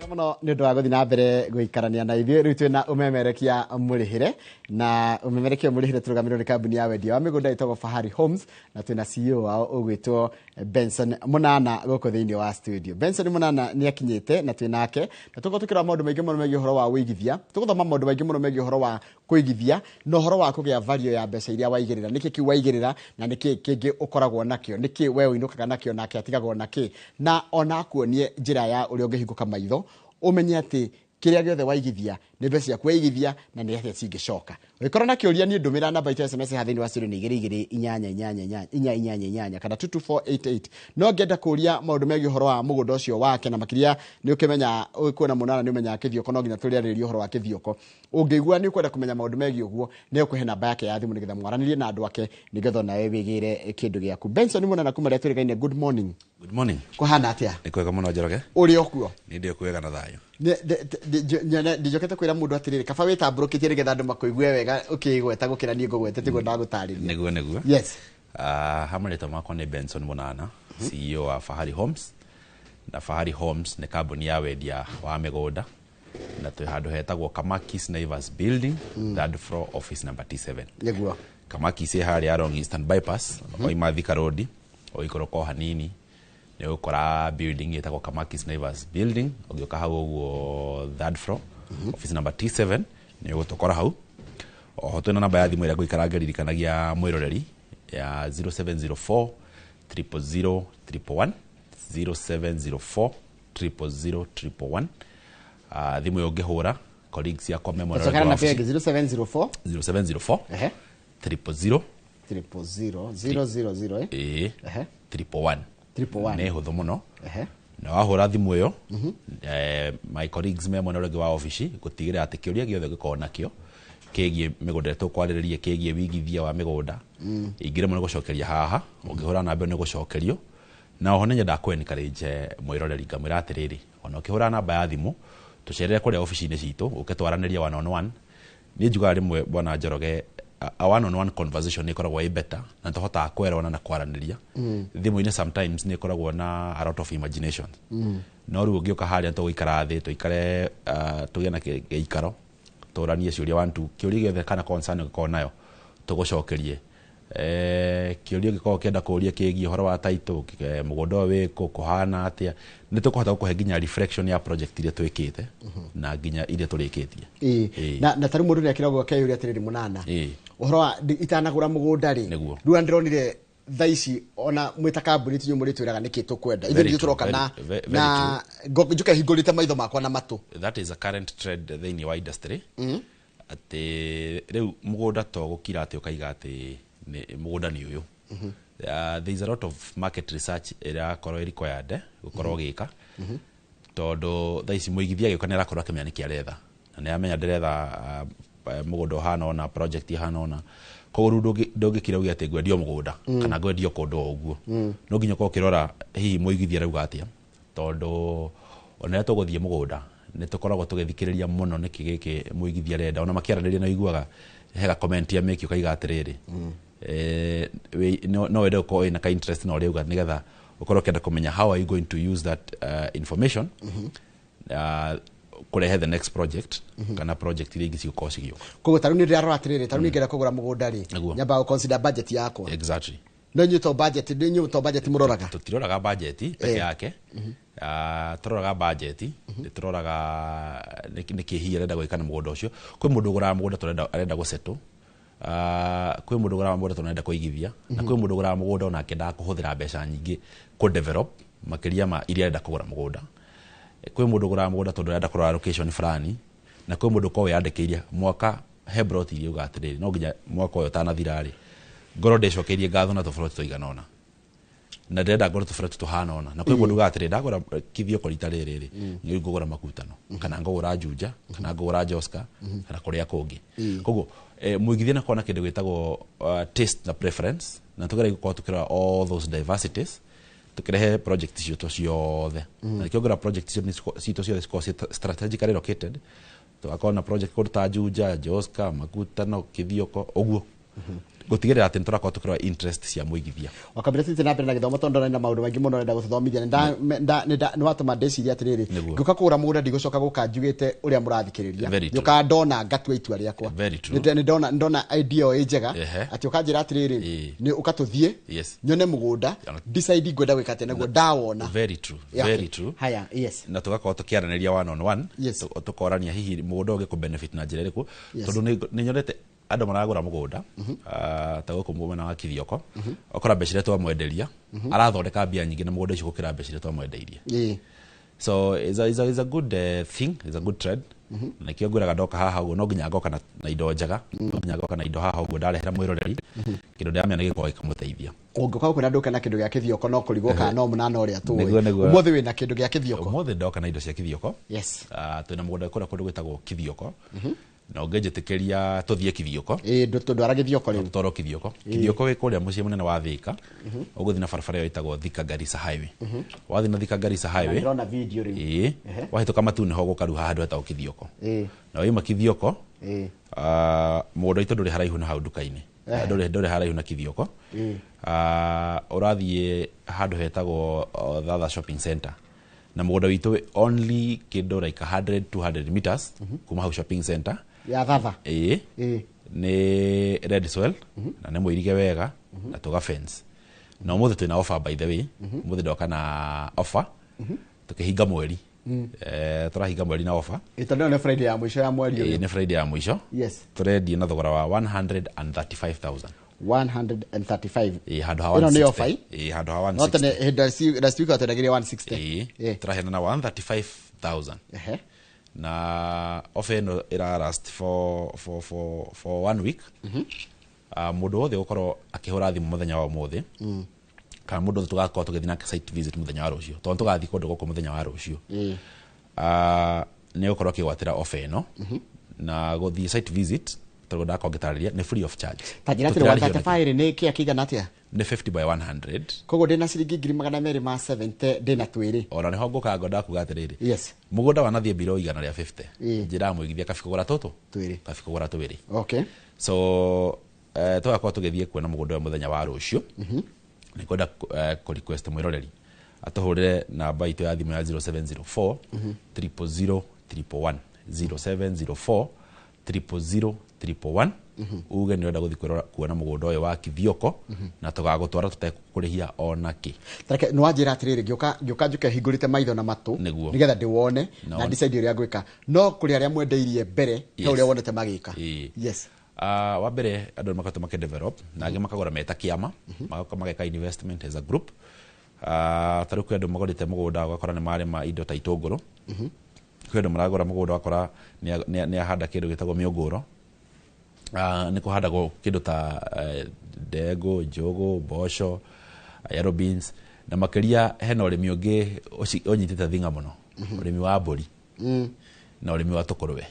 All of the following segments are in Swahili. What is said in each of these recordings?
Muno ni ndo agothi na mbere guikarania na ithuĩ rĩu twĩ na umemerekia mũrĩhĩre na umemerekia mũrĩhĩre tũrũgamĩrĩirwo nĩ kambuni ya wendia wa mĩgũnda ĩtagwo Fahari Homes na twĩ na CEO wao ũgwĩtwo Benson Mũnana gũkũ thĩinĩ wa studio. Benson Mũnana nĩ akinyĩte na twĩ nake na tũkorwo tũkĩrora maũndũ maingĩ mũno megiĩ ũhoro wa ũigithia, tũgũthoma maũndũ maingĩ mũno megiĩ ũhoro wa kũigithia na ũhoro wa kũgĩa value ya mbeca iria waigĩrĩra, nĩkĩ kiu waigĩrĩra na nĩkĩ kĩngĩ ũkoragwo nakĩo, nĩkĩ we ũinũkaga nakĩo nake atigagwo nakĩ, na ona akuonie njĩra ya ũrĩa ũngĩhingũka maitho umenye atĩ kĩrĩa gĩothe waigithia nĩ mbeca ciaku waigithia na nĩ atĩa cingĩcoka. Ũngĩkorwo na kĩũria niĩ ndũmĩra namba itũ SMS thĩinĩ wa studio nĩ 22888 kana 22488. No ngenda kũria maũndũ megiĩ ũhoro wa mũgũnda ũcio wake na makĩria nĩ ũkĩmenya kuona Mũnana nĩ ũmenyaga kĩthioko no nginya tũrĩarĩrĩrie ũhoro wa kĩthioko. Ũngĩigua nĩ ũkwenda kũmenya maũndũ megiĩ ũguo nĩ ũkũhe namba yake ya thimũ nĩgetha mwaranĩrie na andũ ake nĩgetha nawe wĩgĩre kĩndũ gĩaku. Benson Mũnana kuma rĩa twĩrĩgaine, good morning. Good morning. Kũhana atĩa? Nĩ kwega mũno Njoroge. Ũrĩ okuo? Nĩ ndĩ kwega na thayũ. Ndijokete kwĩra mũndũ atĩrĩrĩ kaba wĩtambũrũkĩtie nĩgetha andũ makũigue wega ũkĩgweta gũkĩra niĩ ngũgwete tiguo ndagũtarĩria. Nĩguo. Yes. Hamũrĩtwo makwa nĩ Benson Mũnana, CEO wa Fahari Homes. Na Fahari Homes nĩ kambuni ya wendia wa mĩgũnda na twĩ handũ hetagwo Kamakis Naivas Building, third floor, office number T7. Nĩguo. Kamakis harĩa along Eastern Bypass, oima Thika Road, oikoroka hanini nĩ ũkora building ĩtagwo Kamakis Naivas Building, ũgĩũka hau ũguo third floor, office number T7 nĩ ũgũtokora hau. Oho twĩna namba ya thimũ ĩrĩa ngũikara ngĩririkanagia mwĩroreri ya 0704 000 111 0704 000 thimũ yo ngĩhũra colleagues yakwa memorial Sokana na pege 0704 000 000 111 nĩ hũthũ mũno. Na wahũra thimũ ĩyo my colleagues me mwena ũrĩa wa ofici gũtigĩrĩra atĩ kĩũria gĩothe gĩkorwo nakĩo kĩgiĩ mĩgũnda tũkwarĩrĩria kĩgiĩ wĩigithia wa mĩgũnda ingĩremwo nĩ gũcokeria haha, ũngĩhũra namba nĩ gũcokerio. Na oho nĩnyendaga kũ-encourage mwĩroreri ngamwĩra atĩrĩrĩ, ona ũkĩhũra namba ya thimũ tũcerere kũrĩa ofici-inĩ citũ ũke twaranĩria one on one. Niĩ njugaga rĩmwe bwana Njoroge, a one on one conversation nĩ ĩkoragwo ĩ better na tũhotaga kwerana na kwaranĩria. Thimũ-inĩ sometimes nĩ ĩkoragwo na a lot of imagination. No rĩu ũngĩũka harĩa tũgũikara thĩ tũikare tũgĩe na gĩikaro tũranie ciũria one two, kĩũria gĩothe kana concern ũngĩkorwo nayo tũgũcokerie. Kĩũria ũngĩkorwo ũkĩenda kũũria kĩgiĩ ũhoro wa title, mũgũnda ũyũ wĩkũ, kũhana atĩa, nĩ tũkũhota gũkũhe nginya reflection ya project iria twĩkĩte na nginya iria tũrĩkĩtie. Na tarĩ mũndũ nĩ akĩragwo kĩũria atĩrĩrĩ Mũnana, ũhoro wa itanagũra mũgũnda rĩ, rĩu ndĩronire thaa ici ona mwĩta kambuni tinyo mũrĩtwĩraga nĩkĩ tũkwenda ithuĩ nĩ tũroka na njũke hingũrĩte maitho makwa na matũ. That is a current trend thĩinĩ wa industry atĩ rĩu mũgũnda to gũkira atĩ ũkaiga atĩ mũgũnda nĩ ũyũ. There is a lot of market research ĩrakorwo required gũkorwo gĩka tondũ thaa ici mũigithia gĩũka nĩ arakorwo akĩmenya nĩkĩ aretha na nĩ amenya ndĩretha mũgũnda ũhana ona project ihana ona. Koguo ndũngĩkira uge atĩ ngwendio mũgũnda kana ngwendio kũndũ o ũguo. No nginya ũkorwo ũkĩrora hihi mũigithia rauga atĩa, tondũ ona rĩrĩa tũgũthiĩ mũgũnda nĩ tũkoragwo tũgĩthikĩrĩria mũno nĩkĩ gĩkĩ mũigithia arenda. Ona makĩaranĩria na iguaga hega comment ya meki ũkaiga atĩrĩrĩ, no wende ũkorwo ĩna ka interest na ũrĩa uga nĩgetha ũkorwo ũkĩenda kũmenya how are you going to use that information kũrehe the next project kana project iria ingĩ cigũkorwo cigĩũka. Koguo tarũ nĩ ndĩrarora atĩrĩrĩ, tarũ nĩ ngenda kũgũra mũgũnda rĩ, nyambaga consider budget yakwa. Exactly. No nyuto budget mũroraga. Tũtiroraga budget peke yake. Tũroraga budget, tũroraga nĩkĩ hihi arenda gwĩka na mũgũnda ũcio. Kwĩ mũndũ ũgũraga mũgũnda arenda gũsettle. Kwĩ mũndũ ũgũraga mũgũnda arenda kũigithia na kwĩ mũndũ ũgũraga mũgũnda ona akĩendaga kũhũthĩra mbeca nyingĩ kũ develop makĩria ma iria arenda kũgũra mũgũnda. Kwĩ mũndũ ũgũraga mũgũnda tondũ arenda kũrora location fulani na kwĩ mũndũ ũkorwo wĩyandĩkĩire mwaka he broti iria uga atĩrĩrĩ no nginya mwaka ũyũ ũtanathira rĩ ngorwo ndĩcokeirie ngatho na tũburoti tũigana ũna na ndĩrenda ngorwo tũburoti tũhana ũna. Na kwĩ mũndũ uga atĩrĩrĩ ndagũra kithioko rita rĩrĩ rĩ nĩ ngũgũra Makutano kana ngũgũra Juja kana ngũgũra Joska kana kũrĩa kũngĩ. Koguo mũigithia nĩ kona kĩndũ gĩtagwo taste na preference na tũgerai gũkorwo tũkĩrora all those diversities tũkĩrehe project ciothe ciothe. Na kĩongera project ciothe ciothe cikorwo strategically located. Tũgakorwo na project kũndũ ta Juja, Joska, Makutano, Kithioko ũguo gutigirira ati turakorwo tukirwa interest cia muigithia wakambira tete na mbere na githomo tondu na maundu maingi muno nenda guthomithia ni watuma ndeciria atiriri nguka kugura mugunda ndigocoka guka njugite uria murathikiriria yuka ndona ngatua itua riakwa ni ndona idea njega ati ukanjira atiriri ni ukatuthie nyone mugunda decide gwenda gwika ati naguo ndawona very true haya na tugakorwo tukiaraniria one on one tukorania hihi mugunda ugiku benefit na njira iriku tondu ni nyonete andu maragura mugunda ta guku mumena wa Kithioko okora becire twa mwenderia arathondeka mbia nyingi na mugunda icio gukira becire twa mwendeirie so is a good thing, is a good trend na kio nguraga ndoka haha uguo no nginya ngoka na indo njega no nginya ngoka na indo haha uguo ndarehera mwiroreri kindu ndamya nigiko ikamuteithia unguka kwenda ndoka na kindu gia Kithioko no kuligwo kana no munana uria tu umuthi wina kindu gia Kithioko umuthi ndoka na indo cia Kithioko twina mugunda kura kundu gwitagwo Kithioko na ungenjetikiria tuthie Kithioko ndwara Kithioko riu toro Kithioko wi kuria mucii munene wa Thika uguthi na barabara yo itagwo Thika Garissa Highway wathi na Thika Garissa Highway ndona video riu wahituka matune ho gukaruha handu hetagwo Kithioko na wima Kithioko mugunda itu nduri haraihu na hau nduka-ini nduri haraihu na Kithioko urathie handu hetagwo Thatha Shopping Center na mugunda witu only kindu like 100-200 meters kuma hau shopping center ya Thatha ni red swell na ne muirige wega na tuga fence na umuthi twina offer by the way umuthi ndoka na offer tukihinga mweri turahinga mweri na offer itondo ne Friday ya mwisho ya mweri ni Friday ya mwisho turendi na thogora wa 135,000 135 handu ha 160 handu ha 160 not ne last week atendagire 160 turahena na 135,000 na offer no ira last for 1 week mundu wothe gukorwo akihura thimu muthenya wa umuthi kana mundu tugakorwo tugithi na site visit muthenya wa rucio tondu tugathi kundu guku muthenya wa rucio ni gukorwo kigwatira offer ino na guthi site visit tugoda kongitariria ni free of charge tajira tiri 135 ni kia kigana atia ni 50 by 100 kogo ndina ciringi 270 ndina twiri ona ni hongo ka ngoda kuga atiriri mugunda wanathie biro igana ria 50 njira muigithia kafikugura toto twiri kafikugura twiri so tugakorwo tugithie kuona mugunda wa muthenya wa rucio ni kwenda ku request mwiroreri atuhurire namba itu ya thimu ya 0704 000 111 0704 000 uge ni wenda guthi kuona mugunda uyu wa Kithioko na tugagutwara tutekurihia ona ki tareke no ajira atiriri gioka njuke hingurite maitho na matu nigetha ndiwone na decide uria ngwika no kuri aria mwendeirie mbere he uria wonete magika wa mbere andu makatu makedevelop na angi makagura meta kiama mageka investment as a group taruku andu magorite mugunda ugakora ni marema indo ta itunguru kwendu maragura mugunda wakora ni ahanda kindu gitagwo miunguro ni kuhandagwo kindu ta ndego njogo mboco yellow beans na makiria hena urimi ungi unyitite thinga muno urimi wa mburi na urimi wa tukurwe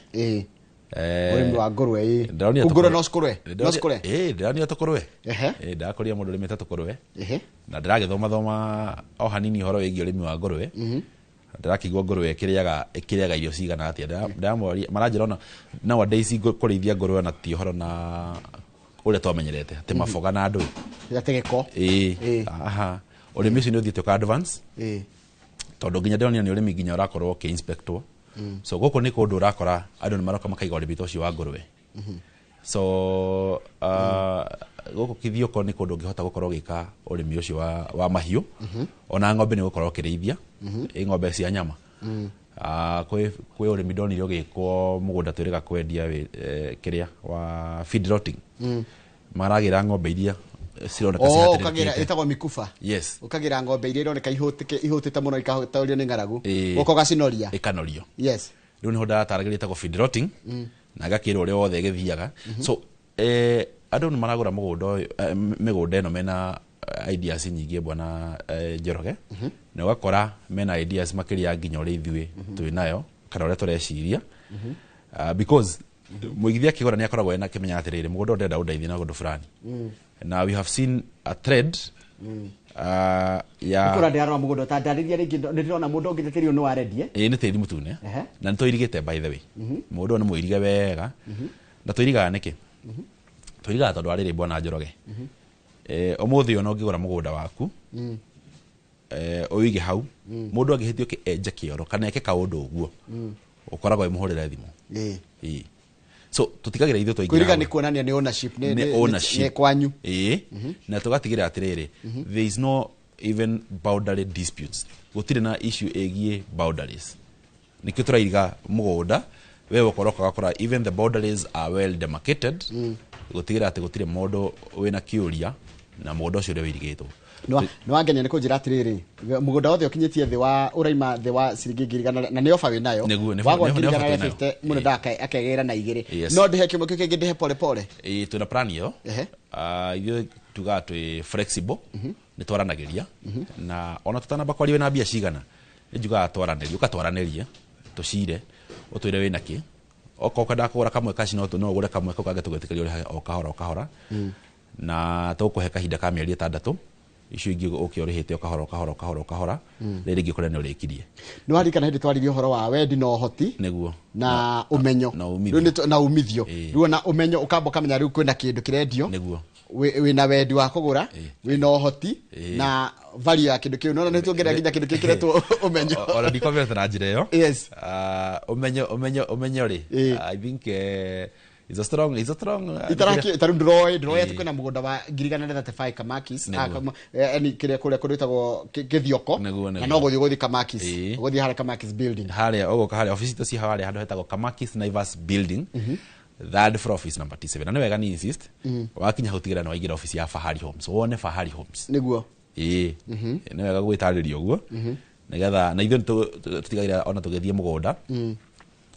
urimi wa ngurwe kugura no skurwe ndirania tukurwe ndakoria mundu urimi ta tukurwe na ndiragithoma o hanini horo wigi urimi wa ngurwe ndirakigwa ngurwe ikiriaga irio cigana atia ndamori maranjirona nowadays kurithia ngurwe na ti horo na uria twamenyerete ati maboga na andu yategeko urimi ucio ni uthiite ka advance tondu nginya ndironi ni urimi nginya urakorwo ki inspector so goko ni kundu urakora andu ni maroka makaiga urimi ucio wa ngurwe so goko Kithioko ni kundu ngihota gukorwo gika urimi ucio wa mahiu ona ng'ombe ni gukorwo kirithia ng'ombe cia nyama kwe urimi ndonire ugikwo mugunda twirega kwendia kiria wa feed rotting maragira ng'ombe iria cironeka cihatirite ukagira itagwo mikufa ukagira ng'ombe iria ironeka ihutite muno ikahutaurio ni ngaragu uko gacinoria ikanorio riu ni honda taragirite itagwo feed rotting na gakiro uri wothe githiaga so andu ni maragura migunda ino mena ideas nyingi bwana Njoroge na ugakora mena ideas makiria nginya uri ithui twinayo kana uri tureciria because muigithia kigora ni akoragwo ena kimenya atiriri mugunda ndenda undeithia na gundu fulani now we have seen a thread ya kura ndirarora mugunda ta ndariria ringi ndirona mundu ungiteterio no arendie ni tiri mutune na nitoirigite by the way mundu ni muirige wega na tuiriga niki tũigaga tondũ arĩrĩ bwana Njoroge ũmũthĩ ona ũngĩgũra mũgũnda waku ũige hau mũndũ angĩhĩtio kĩenje kĩoro kana eke kaũndũ ũguo ũkoragwo mũhũrĩre thimũ so tũtigagĩra ithuĩ twaingĩra kwĩriga nĩ kuonania nĩ ownership nĩ kwanyu na tũgatigĩra atĩrĩrĩ there is no even boundary disputes gũtirĩ na issue ĩgiĩ boundaries nĩkĩo tũraiga mũgũnda wewe ũkorwo even the boundaries are well demarcated gũtigĩra atĩ gũtirĩ mũndũ wĩna kĩũria na mũgũnda ũcio ũrĩa wĩirigĩtwo nĩ wangenia nĩ kũnjĩra atĩrĩrĩ mũgũnda wothe ũkinyĩtie thĩ wa ũraima thĩ wa ciringi ngiri igana na nĩ ofa wĩ nayo wagwa ngiri igana na 50 mũndũ akegera na igĩrĩ no ndĩhe kĩmwe kĩu kĩngĩ ndĩhe pole pole twĩna plan ĩyo ithuĩ tugaga twĩ flexible nĩ twaranagĩria na ona tũtanamba kwaria wĩna mbia cigana nĩ njugaga twaranĩrie ũkatwaranĩrie tũcire ũtwĩre wĩna kĩ okorwo ũkwendaga kũgũra kamwe kaci no ũgũre kamwe kau kangĩ tũgwĩtĩkĩria ũrĩhe o kahora na tũgũkũhe kahinda ka mĩeri 6 icio ingĩ ũkĩorĩhĩte o kahora rĩrĩ ingĩ kũrĩa nĩ ũrĩkirie nĩ waririkana hĩndĩ twaririe ũhoro wa wendi na ũhoti nĩguo na ũmenyo na umithio rĩu ona ũmenyo ũkamba ũkamenya rĩu kwĩna kĩndũ kĩrendio nĩguo wĩna wendi wa kũgũra wĩna ũhoti na value ya kĩndũ kĩu no nĩ tuongerera nginya kĩndũ kĩkiretwo ũmenyo ona ndikomete na njĩra ĩyo yes ũmenyo rĩ I think is a strong itaru ndroy ati kwina mũgũnda wa ngiri igana na 35 Kamakis yani kĩrĩa kũrĩa kũrĩtagwo Gĩthioko na no gũthiĩ Kamakis gũthiĩ harĩa Kamakis building harĩa ũgoka harĩa office icio harĩa handũ hetagwo Kamakis Naivas building third floor office number 7 na nĩ wega ni insist wakinya hau tigĩra nĩ waingĩra office ya Fahari Homes wone Fahari Homes nĩguo nĩ wega gwĩtarĩria ũguo nĩgetha na ithuĩ tũtigagĩra ona tũgĩthiĩ mũgũnda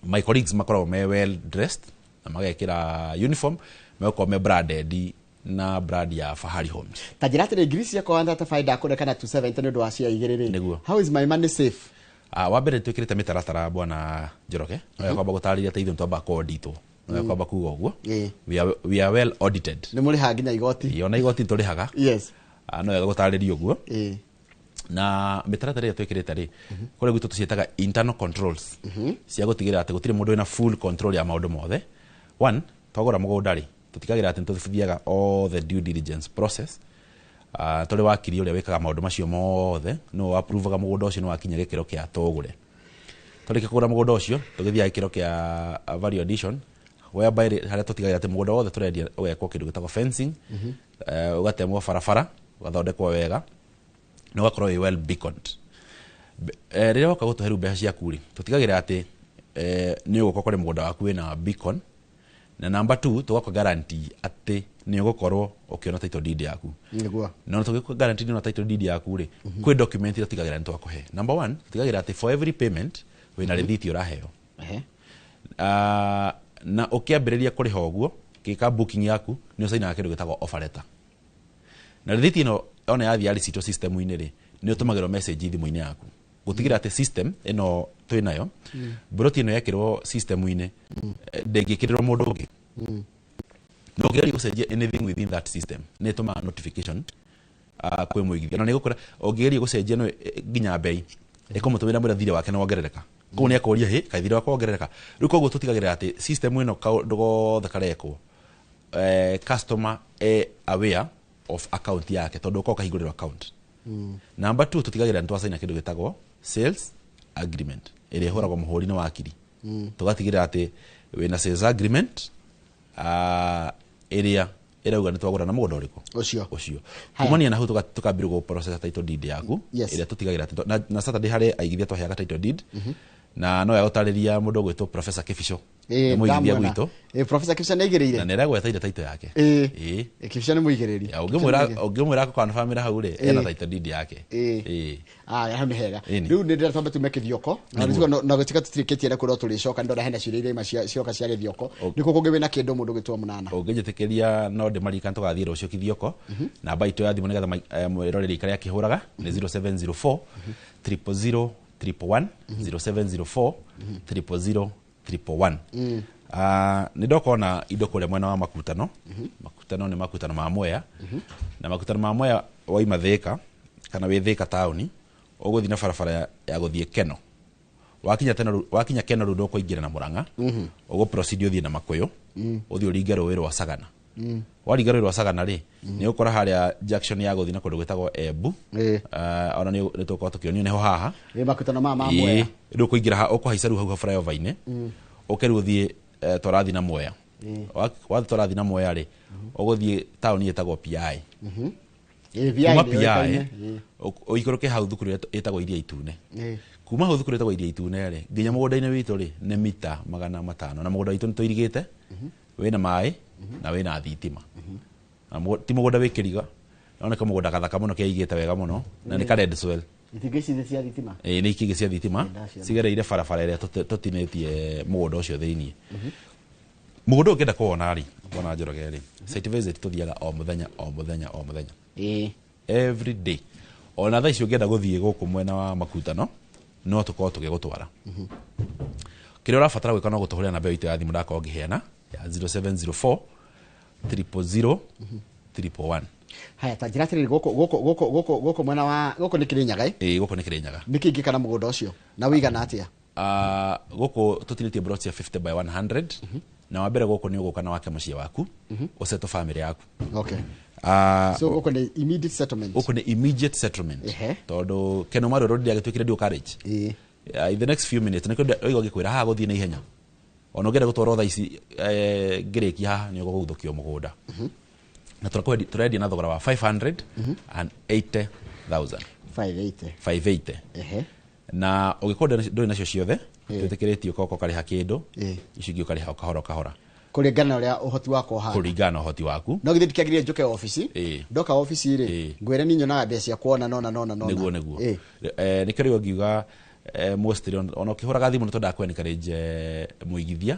my colleagues makoragwo me well dressed na magekĩra uniform mekorwo me branded na brand ya Fahari Homes tajira atĩ ngiri ciakwa ndata faida kũreka na 270 nĩ ũndũ wa cia igĩrĩrĩ how is my money safe wa mbere twĩkĩrĩte mĩtaratara bwana Njoroge no kwamba gũtarĩria atĩ ithuĩ twamba kũauditwo no kwamba kuga ũguo we are well audited nĩ mũrĩ ha nginya igoti ona igoti tũrĩhaga yes no wega gũtarĩria ũguo na mĩtaratara ĩrĩa twĩkĩrĩte rĩ kũrĩa gwitũ tũciĩtaga internal controls cia gũtigĩrĩra atĩ gũtirĩ mũndũ wĩna full control ya maũndũ mothe one twagũra mũgũnda rĩ tũtigagĩra atĩ tũthiaga all the due diligence process tũrĩ wakiri ũrĩa wĩkaga maũndũ macio mothe no approvaga mũgũnda ũcio nĩ wakinya gĩkĩro kĩa tũgũre tũrĩkia kũgũra mũgũnda ũcio tũgĩthiaga gĩkĩro kĩa value addition whereby harĩa tũtigagĩra atĩ mũgũnda wothe tũrendia ũgekwo kĩndũ gĩtagwo fencing ũgatemwo barabara ũgathondekwo wega na ũgakorwo wĩ well beaconed rĩrĩa woka gũtũhe mbeca ciaku rĩ tũtigagĩra atĩ nĩ ũgũkorwo kũrĩ mũgũnda waku wĩna beacon na number 2 tugakwa guarantee atĩ nĩ ũgũkorwo ũkĩona title deed yaku nĩguo no tũgĩkwa guarantee nĩ title deed yaku rĩ kwĩ document ĩrĩa tũtigagĩra nĩ twakũhe number 1 tũtigagĩra atĩ for every payment wĩna receipt ũraheo na ũkĩambĩrĩria kũrĩha ũguo gĩka booking yaku nĩ ũcainaga kĩndũ gĩtagwo offer letter na receipt ĩno ona yathi ya receipt system-inĩ rĩ nĩ ũtũmagĩrwo message thimũ-inĩ yaku gũtigĩra atĩ system ĩno twĩnayo broti ĩno yekĩrwo system-inĩ ndĩngĩkĩrĩrwo mũndũ ũngĩ no ũngĩgeria gũcenjia anything within that system nĩ ĩtũmaga notification kwĩ mũigithia na nĩ gũkora ũngĩgeria gũcenjia no nginya bei ĩkũmũtũmĩra mũrĩa thirĩ wake nĩ wongerereka koguo nĩ akũria kaĩ thirĩ wake wongerereka rĩu koguo tũtigagĩrĩra atĩ system ĩno kaũndũ gothe karekwo customer aware of account yake tondũ ũkorwo kahingũrĩrwo account number 2 tũtigagĩrĩra nĩ twacaina kĩndũ gĩtagwo sales agreement ĩrĩa ĩhũragwo mũhũri-inĩ wa kiri tũgatigĩrĩra atĩ wĩna sales agreement ĩrĩa ĩrauga nĩ twagũra na mũgũnda ũrĩkũ ũcio kumania na hau tũkambĩrĩria gũ process title deed yaku ĩrĩa tũtigagĩrĩra atĩ na Saturday harĩ aigithia twaheaga title deed na no yagũtarĩria mũndũ ũgwĩtwo Professor Kĩbico mũigithia gwitũ Professor Kĩbico nĩ aigĩrĩire na nĩ aragweteire title yake Kĩbico nĩ mũigĩrĩri ũngĩmwĩra confirm hau rĩ ena title deed yake hau nĩ hega rĩu nĩ ndĩra twambe tume Gĩthioko na gũtiga tũtirĩkĩtie na kũrĩa tũrĩcoka ndora hena ciũria iria ima cioka cia Gĩthioko nĩ kũ kũngĩ wĩna kĩndũ mũndũ gwĩtwo Mũnana ũngĩnjĩtĩkĩria no ndĩmaririkane tũgathiĩ rũciũ Gĩthioko namba itũ ya thimũ nĩgetha mwĩroreri karĩa akĩhũraga nĩ 0704 000 111 0704 000 111 nĩ ndokona indo kũrĩa mwena wa Makutano Makutano nĩ Makutano ma Mwea na Makutano ma Mwea waima Thĩka kana wĩ Thĩka taũni ũgũthiĩ na barabara ya gũthiĩ Keno wakinya Keno rĩu ndũkũingĩra na Mũrang'a ũgũ proceed ũthiĩ na Makũyũ ũthiĩ ũringe rũĩ rwa Sagana warigarĩrwo Sagana rĩ nĩ ũkora harĩa junction ya gũthiĩ na kũndũ gwĩtagwo Embu ona nĩ tũkorwo tũkĩonio nĩho haha makutano ma Mwea rĩu kũingĩra ũkũhaica rĩu hau flyover-inĩ ũkerwo ũthiĩ tũrathiĩ na Mwea wathiĩ tũrathiĩ na Mwea rĩ ũgũthiĩ taũni ĩtagwo PI kuma PI ũikũrũke hau thukuru ĩtagwo Iria Itune kuma hau thukuru ĩtagwo Iria Itune rĩ nginya mũgũnda-inĩ witũ rĩ nĩ mita 500 na mũgũnda witũ nĩ tũirigĩte wĩna maĩ na wĩna thitima ti mũgũnda wĩ kĩriga oneka mũgũnda gathaka mũno kĩigĩte wega mũno na nĩ ka red soil itingĩ cia thitima nĩ ikĩngĩ cia thitima cigereire barabara ĩrĩa tũtinĩtie mũgũnda ũcio thĩinĩ mũgũnda ũngĩenda kuona rĩ bona Njoroge rĩ site visit tũthiaga o mũthenya every day ona thaa icio ũngĩenda gũthiĩ gũkũ mwena wa Makutano no tũkorwo tũgĩgũtwara kĩrĩa ũrabatara gwĩka no gũtũhũrĩra namba itũ ya thimũ ndakorwo ngĩheana ya 0704 000 111. Haya ta njira atĩrĩrĩ gũkũ mwena wa gũkũ nĩ Kĩrĩnyaga gũkũ nĩ Kĩrĩnyaga nĩ kĩingĩ kana mũgũnda ũcio na wĩigana atĩa gũkũ tũtinĩtie plots ya 50 by 100 na wa mbere gũkũ nĩ ũgũka na wake mũciĩ waku ũceto family yaku so gũkũ nĩ immediate settlement gũkũ nĩ immediate settlement tondũ Kenoma Road ndiagĩtuĩkire ndio carriage in the next few minutes nĩkĩo oigo gĩkwĩra haha gũthiĩ na ihenya ona ũngĩenda gũtwarwo thaa ici ngĩrĩki haha nĩ ũgũgũthũkio mũgũnda na tũrendia na thogora wa 580,000 580 na ũgĩkorwo ndũrĩ nacio ciothe twĩtĩkĩrĩtio koko karĩha kĩndũ icio ingĩ ũkarĩha kahora kũringana na ũrĩa ũhoti wako ũhana kũringana na ũhoti waku no githĩ ndikagire njoke ofici ndoka ofici rĩ ngwĩre ninyo na mbeca kuona nona nĩguo nĩkĩo rĩu ngiuga mostly ona ũkĩhũraga thimũ nĩ tũndakwenencourage mũigithia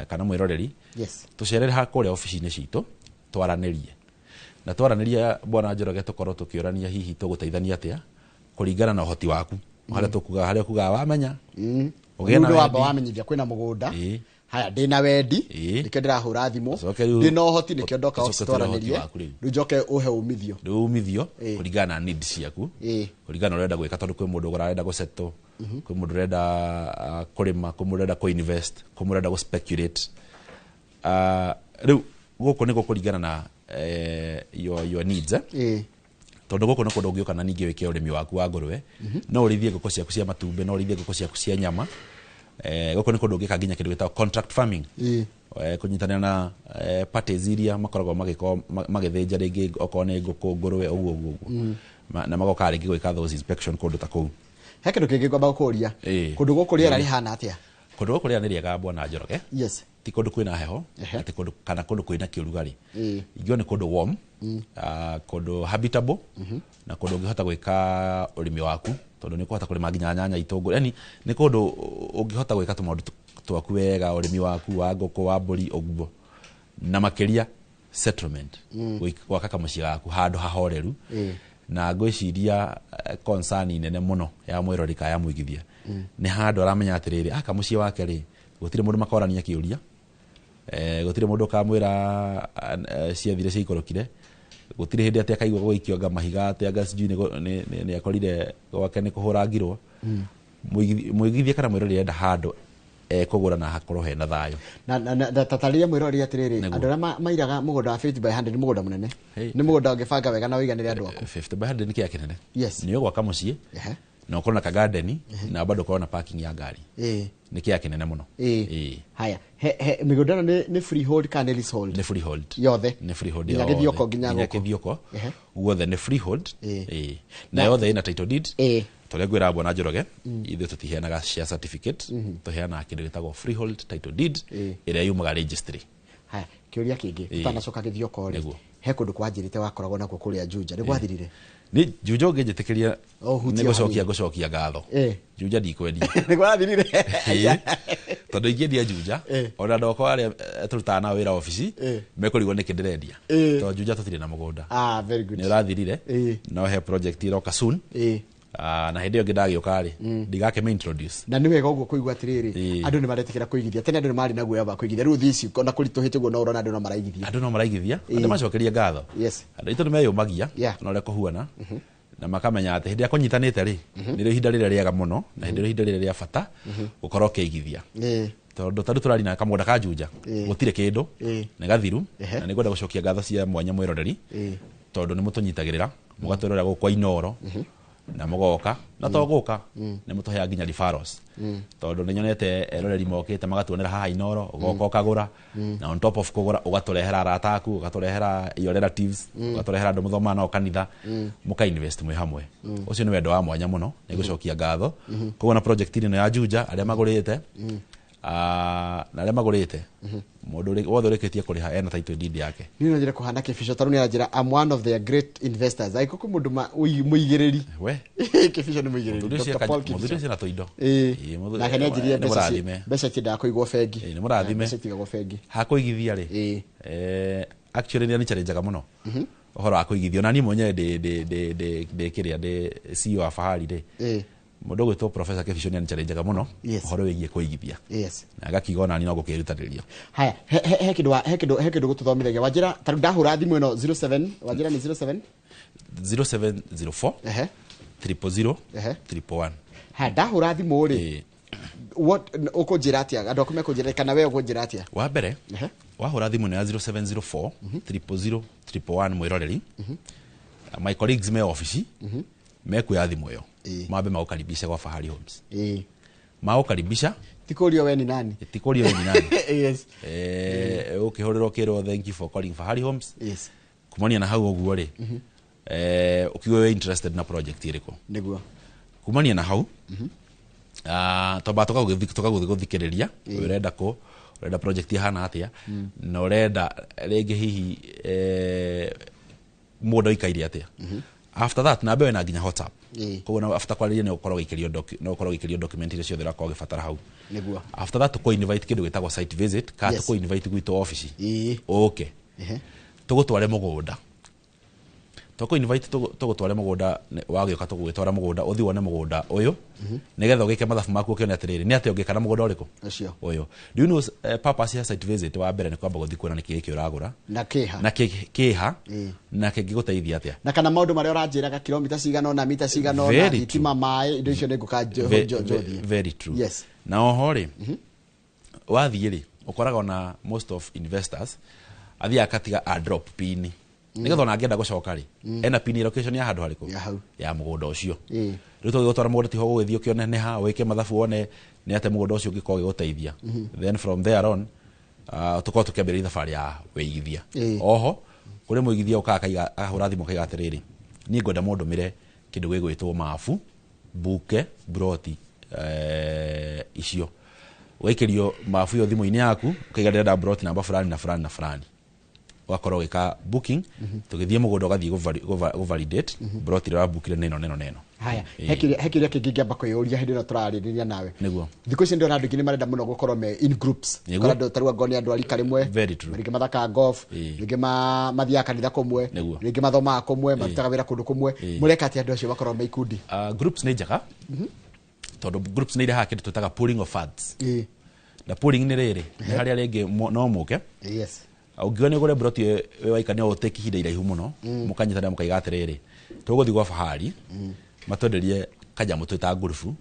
kana mwĩroreri tũcerere ha kũrĩa ofici-inĩ citũ twaranĩrie na twaranĩria bwana Njoroge tũkorwo tũkĩũrania hihi tũgũteithania atĩa kũringana na ũhoti waku harĩa kugaga wamenya ũgĩe na wendi wamenyithia kwĩna mũgũnda haya ndĩna wendi nĩkĩo ndĩrahũra thimũ ndĩna ũhoti nĩkĩo ndoka twaranĩrie rĩu njoke ũhe umithio kũringana na needs ciaku kũringana na ũrenda gwĩka tondũ kwĩ mũndũ ũrenda gũsettle kwĩ mũndũ ũrenda kũrĩma kwĩ mũndũ ũrenda kũ-invest kwĩ mũndũ ũrenda gũ-speculate rĩu gũkũ nĩ gũkũringana na your needs tondũ gũkũ nĩ kũndũ ũngĩũka na ningĩ wĩke ũrĩmi waku wa ngũrũwe no ũrĩithie ngũkũ ciaku cia matumbĩ no ũrĩithie ngũkũ ciaku cia nyama gũkũ nĩ kũndũ ũngĩka nginya kĩndũ gĩtagwo contract farming kũnyitanĩra na parties iria makoragwo magĩthĩnja rĩngĩ okorwo nĩ ngũkũ ngũrũwe ũguo na magoka rĩngĩ gwĩka those inspection kũndũ ta kũu he kĩndũ kĩngĩ ngwamba gũkũria kũndũ gũkũ rĩera rĩhana atĩa kũndũ gũkũ rĩera nĩ rĩega bwana Njoroge ti kũndũ kwĩna heho ati kũndũ kana kũndũ kwĩna kĩũrugarĩ ingĩo nĩ kũndũ warm kũndũ habitable na kũndũ ũngĩhota gwĩka ũrĩmi waku tondũ nĩ kũhota kũrĩma nginya nyanya itũngũrũ yani nĩ kũndũ ũngĩhota gwĩka tũmaũndũ twaku wega ũrĩmi waku wa ngũkũ wa mbũri ũguo na makĩria settlement gwaka kamũciĩ gaku handũ hahoreru na ngwĩciria concern nene mũno ya mwĩrori ka ya mũigithia nĩ handũ aramenya atĩrĩrĩ kamũciĩ wake rĩ gũtirĩ mũndũ makorania kĩũria gũtirĩ mũndũ kamwĩra ciathire ciikũrũkire gũtirĩ hĩndĩ atĩ akaigua gũikio anga mahiga atĩ anga sijui nĩ akorire gwake nĩ kũhũra ngirwo mũigithia kana mwĩrori enda handũ kũgũra na hakorwo hena thayũ na tatarĩria mwĩrori atĩrĩrĩ andũ arĩa mairaga mũgũnda wa 50 by 100 nĩ mũgũnda mũnene nĩ mũgũnda ũngĩbanga wega na ũiganĩre andũ aku 50 by 100 nĩ kĩa kĩnene nĩ ũgwaka mũciĩ na ukorwo na kagardeni na bado ukorwo na parking ya ngari nĩ kĩa kĩnene mũno haya mĩgũnda ĩno nĩ freehold kana leasehold nĩ freehold yothe nĩ freehold nginya gĩthioko nginya gĩthioko guothe nĩ freehold na yothe ĩna title deed tũrĩa ngwĩra bwana Njoroge ithuĩ tũtiheanaga share certificate tũheanaga kĩndũ gĩtagwo freehold title deed ĩrĩa yumaga registry haya kĩũria kĩngĩ tutanacoka gĩthioko rĩ he kũndũ kwanjĩrĩte wakoragwo nakuo kũrĩa Juja nĩ gwathirire nĩ Juja ũngĩnjĩtĩkĩria nĩ gũcokia ngatho Juja ndikwendia nĩ gwathirire tondũ ingĩendia Juja ona andũ akwa arĩa tũrutaga nao wĩra ofici mekũrigwo nĩkĩ ndĩrendia tondũ Juja tũtirĩ na mũgũnda very good nĩ ũrathirire no he project iroka soon na hĩndĩ ĩyo ngĩndagĩũka rĩ ndigakĩme introduce na nĩ wega ũguo kũigua atĩrĩrĩ andũ nĩ maretĩkĩra kũigithia tene andũ nĩ marĩ na guoya wa kũigithia rĩu thici na kũritũhĩte guo no ũrona andũ no maraigithia andũ macokeria ngatho andũ itũ nĩ meyũmagia na ũrĩa kũhuana na makamenya atĩ hĩndĩ ya kũnyitanĩte rĩ nĩ rĩo ihinda rĩrĩa rĩega mũno na hĩndĩ ĩyo ihinda rĩrĩa rĩa bata gũkorwo ũkĩigithia tondu taru turari na kamugunda ka Juja gutire kindu na gathiru na nigwenda gucokia ngatho cia mwanya mwiroreri tondu ni mutunyitagirira mugatwirora gukwa Inoro na mugoka na toguka ni mutuhea nginya referrals tondu ni nyonete eroreri mokite magatuonera haha Inoro ugoka ukagura na on top of kugura ugaturehera arata aku ugaturehera your relatives ugaturehera andu muthoma na kanitha muka invest mwe hamwe ucio ni wendo wa mwanya muno ni gucokia ngatho koguo na project ino ya Juja aria magurite na aria magurite mundu wothe ureketie kuriha ena title deed yake ni no njira kuhana kibisho taru ni aranjira I'm one of their great investors aiko ku mundu muigireri we kibisho ni muigireri Dr. Paul kibisho muthuri na toindo na kana njirie mbeca kida kuigwo bengi ni murathime mbeca tigagwo bengi ha kuigithia ri actually ni challenge muno uhoro wa kuigithio na ni mwenye de kiria de CEO wa Fahari ri mundu gwitwo Professor Kibisho ni challenge muno uhoro wigie kuigithia na agakigona ni no gukirutaniria haya he kindu gututhomithagia wanjira taru ndahura thimu ino 07 wanjira ni 07 0704 000 111 ha ndahura thimu ri what ukunjira atia andu akume kunjira kana we ukunjira atia wa mbere wahura thimu ni 0704 000 111 mwiroreri my colleagues me office mekuya thimu yo mabe maukaribisha kwa Fahari Homes maukaribisha tikurio we ni nani tikurio we ni nani yes ukihorero kero thank you for calling Fahari Homes yes kumania na hau oguo ri ukiwe interested na project iriko niguo kumania na hau toba toka guthikiriria urenda project hana atia na urenda rege hihi mudo ikaire atia after that na bewe na nginya WhatsApp koguo na after kwariria ne ukorwo gikirio document ile ciothe rakwa gifatara hau niguo after that ko invite kindu gitagwo site visit ka to ko invite gwitu office okay tugutware mugunda toko invite tugutware mugunda wagioka tugwitwara mugunda uthi wone mugunda uyu nigetha ugike mathafu maku ukione atiriri ni ati ugikana mugunda uriku ucio uyu do you know purpose ya site visit wa mbere ni kwamba guthi kuona ni kiki uragura na kiha na kingiguteithia atia na kana maundu maria uranjiraga kilomita cigana na mita cigana na itima mai indo icio niguka jothi very true yes na oho ri wathie ri ukoraga na most of investors athia akatiga a drop pin nigetha na ngenda gucoka ri ena pin location ya handu hariko ya mugunda ucio riu tugutwara mugunda tiho gugithio kione ne ha wike mathafu wone ni ate mugunda ucio ngiko giguteithia then from there on tukao tukambira thabari ya weigithia oho kuri muigithia ukaka ahura thimu kaiga atiriri ni ngwenda mundu mire kindu gwigwitwo mafu buke broti icio wikirio mafu yo thimu-ini yaku ukaiga ndenda broti namba fulani na fulani na fulani wakoro wika booking tugithie mugunda ugathie go validate broti ra bookire neno haya hekiria kingiamba kuyuria hindi no turaririria nawe niguo thiko ici ndio andu ngi ni marenda muno gukorwo me in groups kana ndo tarua ngoni andu alika rimwe ringi mathaka golf ringi mathia kanitha kumwe ringi mathoma kumwe marutaga wira kundu kumwe mureka ati andu acio bakorwo me ikundi groups ni njega tondu groups ni iraha kindu tutaga pooling of funds na pooling ni riri ni haria ringi no muke yes ugione gore broti we waikania uteki hinda iraihu muno mukanyitana mukaiga atiriri tuguthi gwa Fahari matwenderie kanyamu twita ngurubu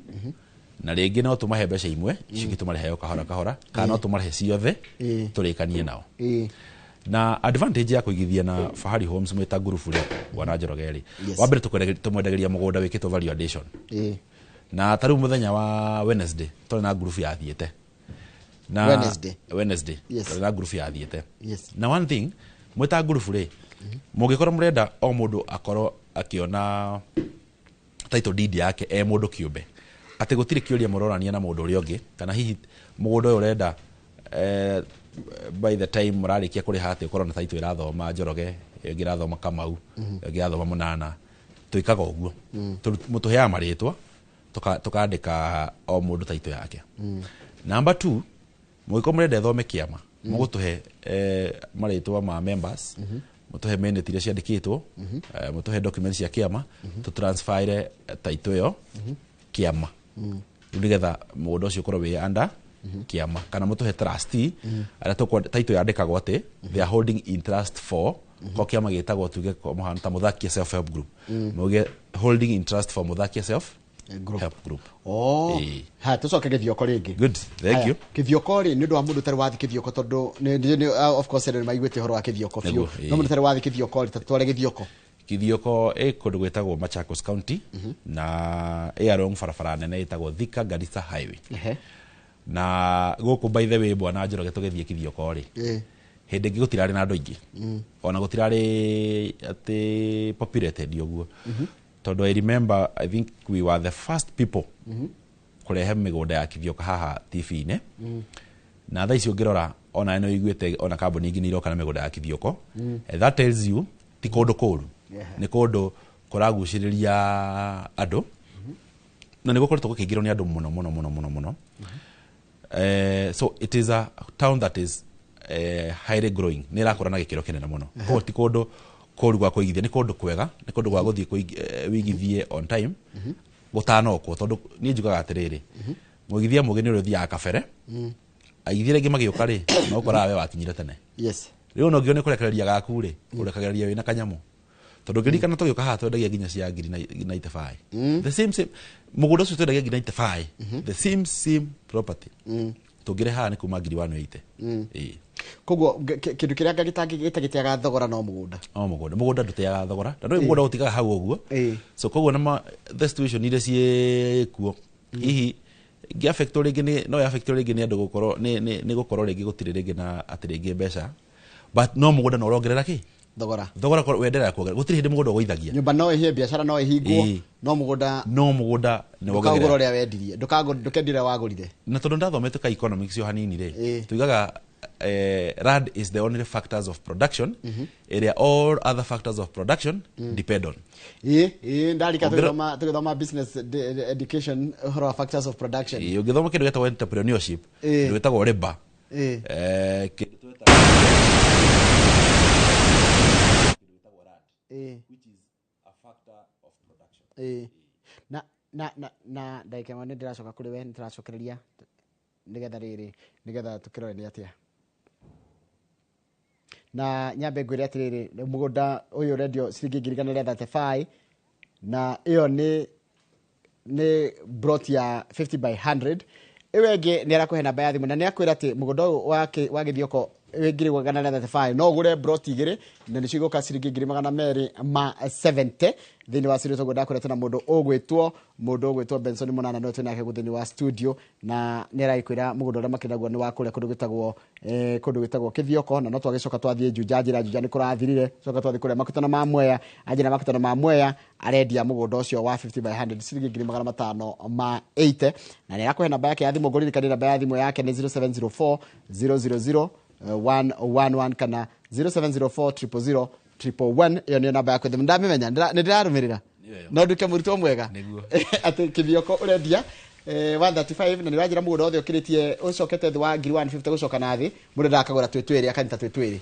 na ringi no tumahe mbeca imwe icio tumareheo kahora kana no tumarehe ciothe turikanie nao na advantage ya kuigithia na Fahari Homes mwita ngurubu ri wana Njoroge wa mbere tumwendageria mugunda wikitwo value addition na taru muthenya wa Wednesday tuli na ngurubu ya thiete na Wednesday na group ya thiete na one thing mwita group ri mungikora murenda o mundu akoro akiona title deed yake mundu kiumbe ati gutire kiuria murorania na mundu uri ungi kana hihi mugunda uyu urenda by the time murarikia kuri hati ukorwo na title irathoma Njoroge ingi irathoma Kamau ingi irathoma Munana tuikaga uguo mutuhea maritwa tukandika o mundu title yake number 2 mwiko murenda thome kiama mugutuhe maritwa ma members mutuhe minute iria ciandikitwo mutuhe documents ya kiama tu transfer title yo kiama ndigetha mundu ucio korwo wi under kiama kana mutuhe trustee ara to title yandikagwo ati they are holding interest for ko kiama gitagwo tuge ko muhana ta Muthakia self help group muge holding interest for Muthakia self help group. Oh ha tucoke Githioko ringi. Good, thank you. Githioko ri ni ndu wa mundu tari wathi Githioko tondu ni of course ni maiguite horo wa Githioko fiu no mundu tari wathi Githioko ri tatware Githioko. Githioko kundu gwetagwo Machakos County na along barabara nene itagwo Thika Garissa Highway. Na guku by the way bwana Njoroge tugithie Githioko ri hindi ngi gutirari na andu aingi ona gutirari ati populated uguo tondu I remember I think we were the first people kurehe migunda ya Githioko haha TV-ine na tha icio ngirora ona eno iguite ona kambuni ingi ni iroka na migunda ya Githioko. That tells you ti kundu kuru ni kundu kuraguciriria andu na ni gukoretwo gukingirwo ni andu muno. So it is a town that is highly growing. Ni rakora na gikiro kinene muno. Ko ti kundu kuru gwa kuigithia ni kundu kwega ni kundu gwa guthie wigithie on time gutanokwo tondu ni njugaga atiriri muigithia mugeni uri thia kabere aigithire ngi magiuka ri no kora we wakinyire tene. Yes riu no gione kurekereria gaku ri urekagereria wina kanyamu tondu ngirikana tugiuka haha twendagia nginya cia ngiri 95 the same mugunda ucio twendagia nginya 95 the same property tugire haha ni kuma ngiri 180. Koguo kindu kiria gitagitiaga thogora no mugunda ndutiaga thogora na no mugunda utigaga hau uguo. So koguo na the situation ile cie kuo hihi ngi affect ringi ni no affect ringi ni andu gukorwo ni gukorwo ringi gutire ringi na atiringi mbeca but no mugunda no rongerera ki thogora wenderera kuongerera gutire hindi mugunda goithagia nyumba no ihie biashara no ihingwo no mugunda ni wongerera ndukagura uria wendirie ndukendire wagurire na tondu ndathomete ka economics yo hanini ri tuigaga RAD is the only factors of production area all other factors of production depend on. Ndarika tugithoma business education horo factors of production. Ugithoma kindu getagwo entrepreneurship ndu getagwo labor which is a factor of production. Na ndaika ngone ndiracoka kuri we ndiracokereria nigetha tukirore ni atia na nyambe ngwire atiriri mugunda uyu radio ciringi 135 na iyo ni brought ya 50 by 100 iwenge ni arakuhe namba ya thimu na ni akwira ati mugunda wa Githioko wengire 135 no gure brought igire na ni ciguka ciringi 270 thini wa siri tugunda kureta na mundu ugwitwo Benson Munana no twina ke guthini wa studio na ni raikwira mugunda ura makinagwo ni wa kure kundu gitagwo Githioko na no twagicoka twathie Juja ni kurathirire coka twathie kure makutano ma Mwea ajira makutano ma Mwea arendia mugunda ucio wa 50 by 100 ciringi 580 na ni rakuhe namba yake ya thimu nguriri namba ya thimu yake ni 0704 000 111 kana 0704 000 iyo ni namba yako thimu ndamimenya ndirarumirira no nduke murutwo mwega ati Githioko urendia 135 na ni wajira mugunda othe ukiritie ucokete thi wa 150 gucoka na thi mundu ndakagura twetweri akanyita twetweri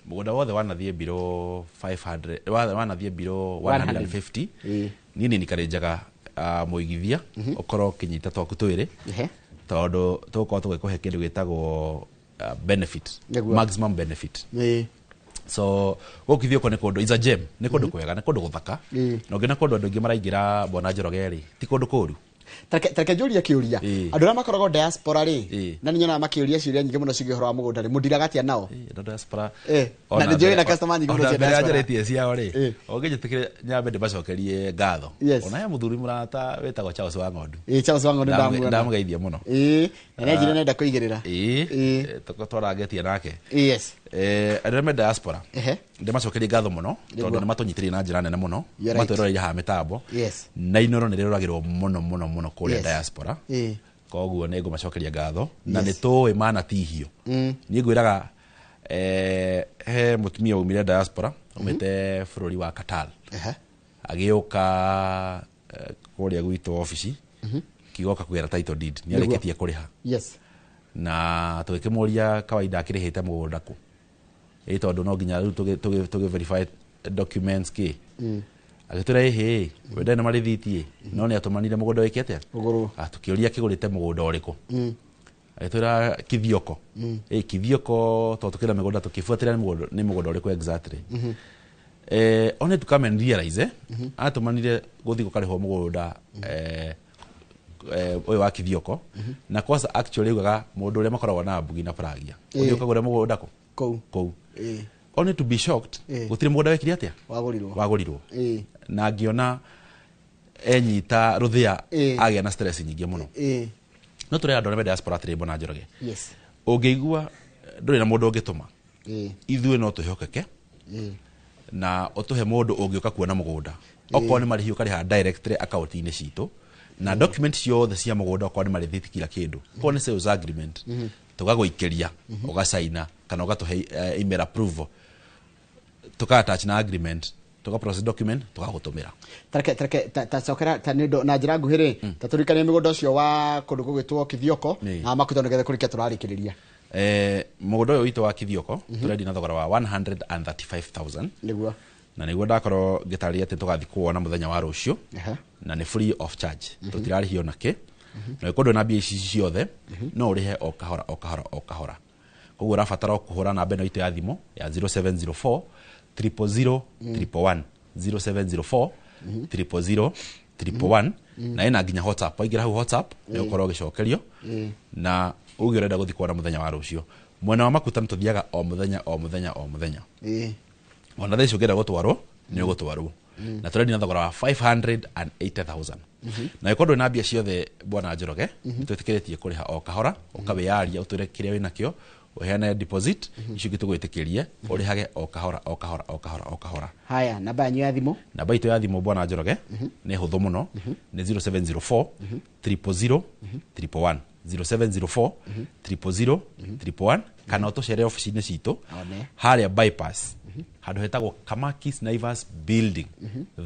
mugunda wothe wanathie biro 500 wanathie biro 150 nini nikarenjaga muigithia ukorwo kinyita twaku twiri tondu tukorwo tugikuhe kindu gitagwo benefit maximum benefit. So Githioko ni kundu is a gem ni kundu kwega ni kundu guthaka no ngina kundu andu ingi maraingira bona Njoroge ri ti kundu kuru tareke juria kiuria andu ra makorogo diaspora ri na ninyona makiuria ciuria nyingi muno cigihoro wa mugunda ri mundiraga nao diaspora na ni joina customer nyingi muno diaspora ajaretie ciao ri ongejitikire nyambe ndibacokerie ngatho ona ya muthuri murata wetagwo Charles wa Ng'ondu Charles wa Ng'ondu ndamugeithia muno na njire nenda kuigirira twarangetie nake andu diaspora ndimacokerie ngatho muno tondu ni matunyitire na njira nene muno matweroreire ha mitambo na inoro ni riroragirwo muno kuria diaspora koguo ni ngumacokeria ngatho na ni tuwi mana tihio ni ngwiraga he mutumia umire diaspora umite bururi wa Qatar agiuka kuria gwitu office kigoka kugera title deed ni areketie kuriha na tugikimuria kawaida akirihite mugunda ku tondu no nginya riu tugi verify documents ki agitura ehe wenda na marithitie no ni atumanire mugunda wikete tukiuria kigurite mugunda uriku agitura Githioko Githioko to tukira mugunda tukifuatira ni mugunda uriku exactly one to come and realize atumanire guthi gukariho mugunda oyo wa Kithioko na kwanza actually ugaga mundu ule makoragwo na mbugi na pragia uthi ukagura mugunda kou only to be shocked gutire mugunda wekire atia wagurirwo na ngiona enyita ruthia agia na stress nyingi muno no turi andu na diaspora tribe na Njoroge ungeigua nduri na mundu ungituma ithuĩ no tuhokeke na otuhe mundu ungiuka kuona mugunda okorwo ni marĩhi ukariha directly account-inĩ citũ na documents ciothe cia mugunda okorwo ni marĩthiti kila kindu okorwo ni sales agreement tugagũikĩria ugasaina kana ugatuhe email approval tukaattach na agreement tuga process document tugagutumira tacokera tanindo na njira nguhiri taturikania migunda ucio wa kundu gugitwo Kithioko na makuto ngethe kurikia turarikiriria mugunda uyu witũ wa Kithioko turendi na thogora wa 135,000 niguo na niguo ndakorwo ngitaria ati tugathi kuona muthenya wa rucio na ni free of charge tutirarihio nake na kundu na mbia ici ciothe no urihe o kahora koguo rafatara kuhura namba ino itu ya thimo ya 0704 000 111 0704 000 111 na ina nginya WhatsApp aingira hu WhatsApp ni ukorwo gicokerio na ugi urenda guthi kuona muthenya wa rucio mwena wa makuta tuthiaga o muthenya ona thaici ugenda gutwarwo ni ugutwarwo na turendi na thogora wa 580,000 na ikondo na mbia ciothe bwana Njoroge twitikiretie kuriha o kahora ukawiaria utwire kiria wina kio uheana deposit icio gitugwitikirie urihage o kahora haya namba yanyu ya thimo namba itu ya thimo bwana Njoroge ni huthu muno ni 0704 000 111 0704 000 111 kana utucere office-inĩ citũ haria bypass handu hetagwo Kamakis Naivas building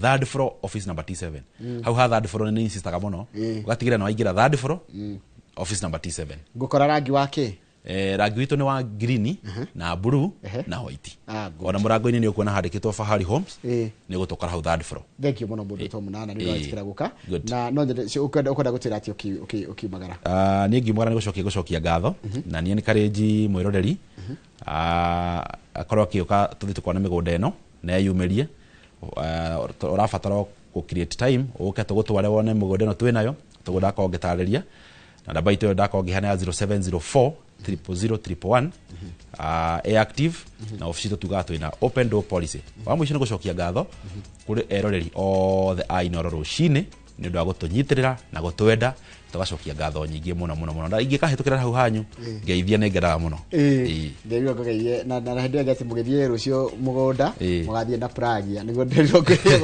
third floor office number T7 hau ha third floor ni insistaga muno ugatigira no aingira third floor office number T7 ngukora rangi wake rangi witu ni wa green na blue na white ona murango-ini ni ukuona handikitwo Fahari Homes ni gutokara hau third floor thank you muno mundu to munana ni watikira guka na no njede ukenda gutira ati ukimagara ni ngimwara ni gucokia ngatho na ni encourage mwiroreri akorwo akiuka tuthi tukona migunda eno na yumerie urafatara ku create time uke tugutware wone migunda eno twinayo tugunda ko ngitariria na namba itu ndako ngihana ya 0704 000 111 active na office tuga twina open door policy wa mwisho ni gucokia ngatho kuri eroreri othe ainoro rucini ni ndu agutunyitirira na gutwenda tugacokia ngatho nyingi muno na ingikahitukira hau hanyu ngeithia nengeraga muno nderio ngogeithie na hindi ngati mugithie rucio mugunda mugathie na pragia nigo nderio ngogeithie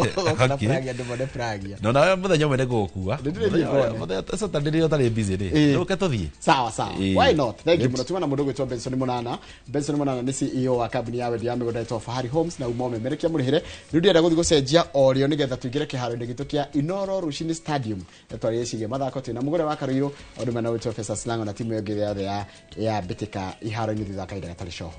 na pragia ndimone pragia na muthenya umwe ngukua muthenya sasa nderio tari busy ni uke tuthie sawa why not thank you muno tumana mundu gwitwo Benson Munana ni CEO wa company ya Wedia migunda to Fahari Homes na umome merekia murihire riu ndienda guthi gucenjia orio nigetha tuingire kiharo-ini gitu kia Inoro Rushini Stadium twari ecirie mathako twina mugure wa Karuiro ondu mena witwo Professor Slango na timu yothe ya Bitika iharo-ini thutha kaida gatari coho